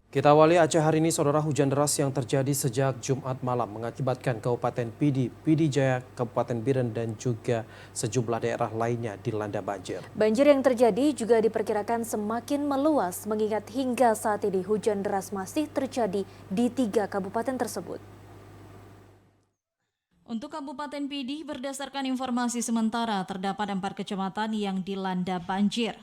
Kita awali Aceh hari ini, saudara. Hujan deras yang terjadi sejak Jumat malam mengakibatkan Kabupaten Pidi Jaya, Kabupaten Biren dan juga sejumlah daerah lainnya dilanda banjir. Banjir yang terjadi juga diperkirakan semakin meluas mengingat hingga saat ini hujan deras masih terjadi di 3 kabupaten tersebut. Untuk Kabupaten Pidi, berdasarkan informasi sementara, terdapat 4 kecamatan yang dilanda banjir,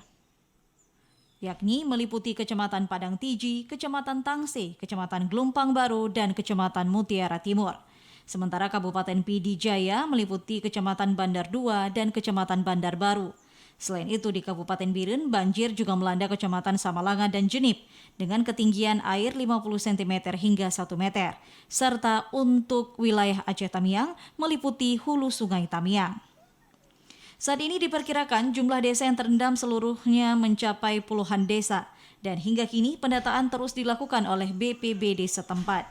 yakni meliputi Kecamatan Padang Tiji, Kecamatan Tangse, Kecamatan Gelumpang Baru, dan Kecamatan Mutiara Timur. Sementara Kabupaten Pidi Jaya meliputi Kecamatan Bandar 2 dan Kecamatan Bandar Baru. Selain itu, di Kabupaten Biren, banjir juga melanda Kecamatan Samalanga dan Jenip dengan ketinggian air 50 cm hingga 1 meter. Serta untuk wilayah Aceh Tamiang meliputi hulu Sungai Tamiang. Saat ini diperkirakan jumlah desa yang terendam seluruhnya mencapai puluhan desa dan hingga kini pendataan terus dilakukan oleh BPBD setempat.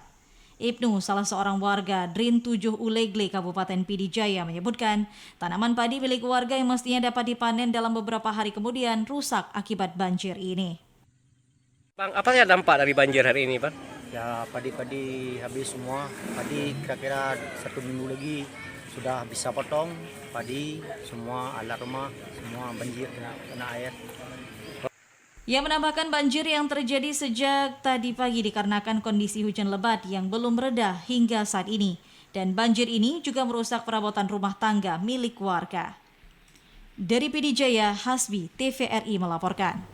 Ibnu, salah seorang warga Drin 7 Ulegle, Kabupaten Pidi Jaya, menyebutkan tanaman padi milik warga yang mestinya dapat dipanen dalam beberapa hari kemudian rusak akibat banjir ini. Bang, apa ya dampak dari banjir hari ini, Bang? Ya padi-padi habis semua, padi kira-kira 1 minggu lagi sudah bisa potong, padi semua alat rumah semua banjir kena air. Ia menambahkan banjir yang terjadi sejak tadi pagi dikarenakan kondisi hujan lebat yang belum reda hingga saat ini. Dan banjir ini juga merusak perabotan rumah tangga milik warga. Dari Pidi Jaya, Hasbi, TVRI melaporkan.